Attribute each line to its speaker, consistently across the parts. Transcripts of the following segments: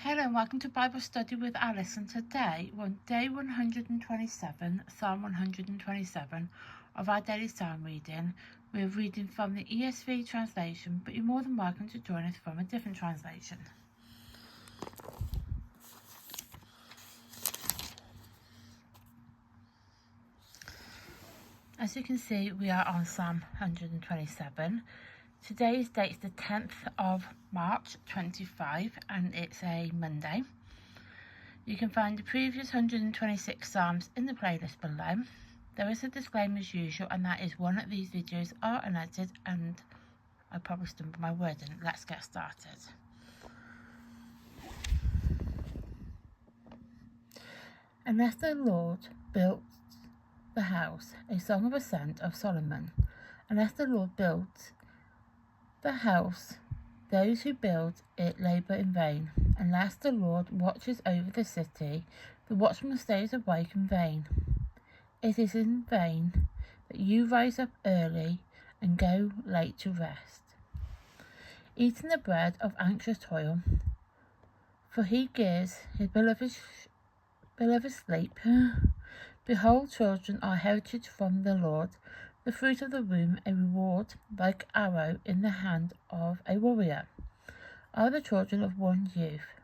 Speaker 1: Hello and welcome to Bible Study with Alice, and today we're on day 127, Psalm 127 of our daily psalm reading. We're reading from the ESV translation, but you're more than welcome to join us from a different translation. As you can see, we are on Psalm 127. Today's date is the 10th of March 25 and it's a Monday. You can find the previous 126 Psalms in the playlist below. There is a disclaimer as usual, and that is one of these videos are unedited and I probably stumbled my word in. Let's get started. Unless the Lord built the house, a song of ascent of Solomon. Unless the Lord built the house, those who build it labour in vain. Unless the Lord watches over the city, the watchman stays awake in vain. It is in vain that you rise up early and go late to rest, eating the bread of anxious toil, for he gives his beloved sleep. Behold, children are heritage from the Lord, the fruit of the womb a reward, like arrow in the hand of a warrior, are the children of one youth.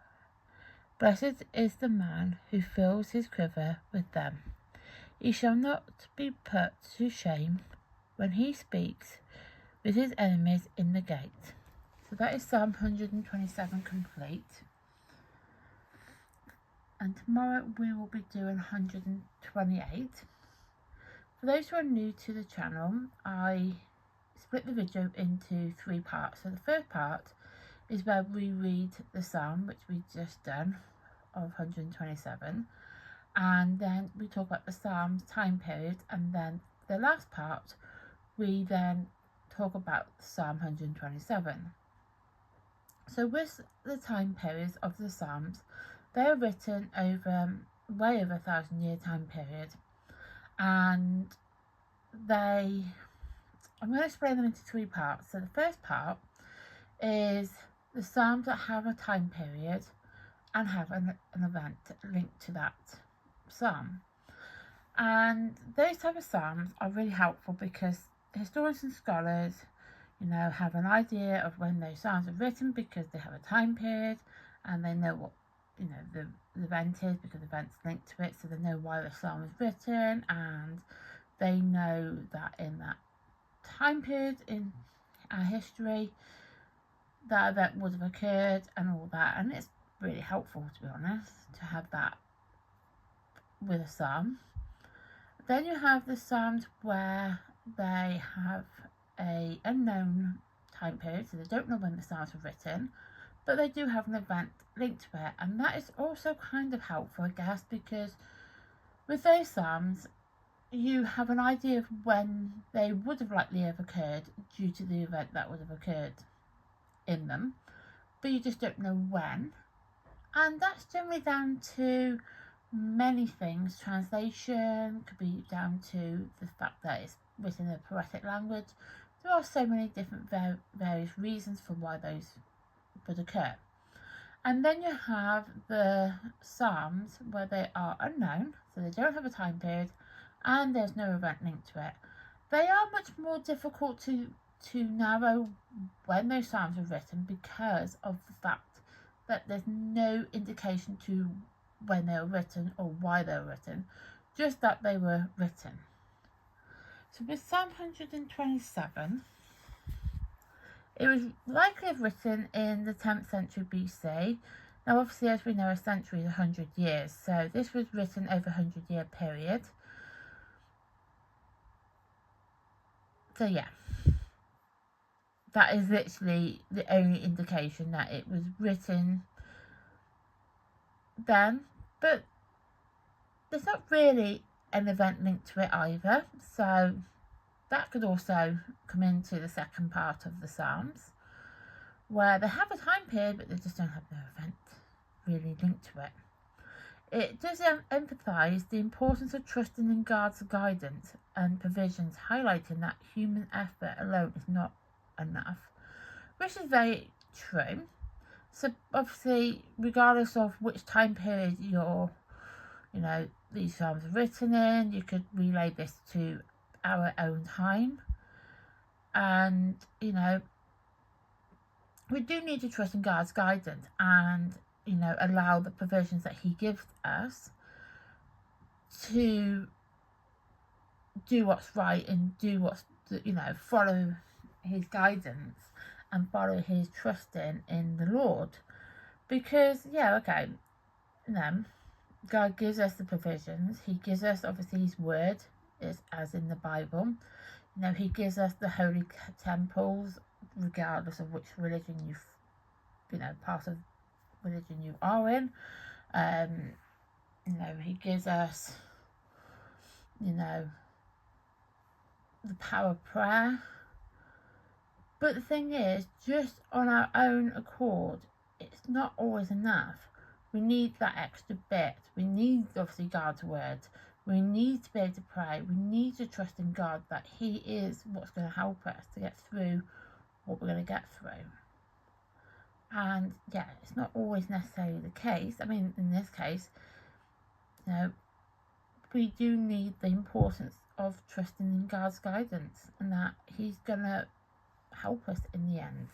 Speaker 1: Blessed is the man who fills his quiver with them. He shall not be put to shame when he speaks with his enemies in the gate. So that is Psalm 127 complete. And tomorrow we will be doing 128. For those who are new to the channel, I split the video into 3 parts. So the first part is where we read the psalm, which we just done, of 127. And then we talk about the psalm's time period. And then the last part, we then talk about Psalm 127. So with the time periods of the psalms, they are written over way over 1,000-year time period. And I'm going to explain them into 3 parts. So the first part is the psalms that have a time period and have an event linked to that psalm. And those type of psalms are really helpful because historians and scholars, have an idea of when those psalms are written because they have a time period and they know what the event is because the event's linked to it, so they know why the psalm was written, and they know that in that time period in our history that event would have occurred and all that. And it's really helpful, to be honest, to have that with a psalm. Then you have the psalms where they have a unknown time period, so they don't know when the psalms were written, but they do have an event linked to it. And that is also kind of helpful, I guess, because with those psalms you have an idea of when they would have likely have occurred due to the event that would have occurred in them, but you just don't know when. And that's generally down to many things. Translation could be down to the fact that it's written in a poetic language. There are so many different various reasons for why those would occur. And then you have the psalms where they are unknown, so they don't have a time period and there's no event linked to it. They are much more difficult to narrow when those psalms were written because of the fact that there's no indication to when they were written or why they were written, just that they were written. So with Psalm 127, it was likely written in the 10th century BC. Now obviously, as we know, a century is 100 years, so this was written over a 100-year period. So yeah, that is literally the only indication that it was written then, but there's not really an event linked to it either, so that could also come into the second part of the Psalms, where they have a time period but they just don't have no event really linked to it. It does emphasise the importance of trusting in God's guidance and provisions, highlighting that human effort alone is not enough, which is very true. So obviously, regardless of which time period you're, these psalms are written in, you could relay this to our own time. And, we do need to trust in God's guidance and, allow the provisions that he gives us to do what's right and do what's, follow his guidance and follow his trusting in the Lord. Because, God gives us the provisions. He gives us, obviously, his word, as in the Bible. He gives us the holy temples, regardless of which religion part of religion you are in. He gives us, the power of prayer. But the thing is, just on our own accord, it's not always enough. We need that extra bit. We need, obviously, God's word. We need to be able to pray. We need to trust in God that he is what's going to help us to get through what we're going to get through. And it's not always necessarily the case. I mean, in this case, we do need the importance of trusting in God's guidance and that he's going to help us in the end.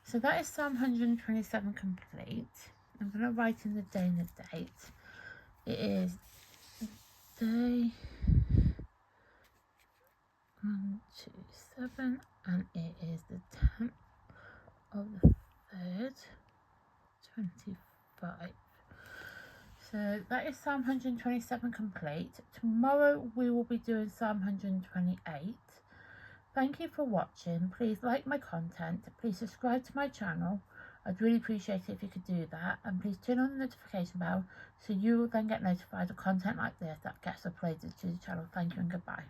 Speaker 1: So that is Psalm 127 complete. I'm going to write in the day and the date. It is day 127 and it is the 10th of the 3rd, 25. So that is Psalm 127 complete. Tomorrow we will be doing Psalm 128. Thank you for watching. Please like my content. Please subscribe to my channel. I'd really appreciate it if you could do that. And please turn on the notification bell so you will then get notified of content like this that gets uploaded to the channel. Thank you and goodbye.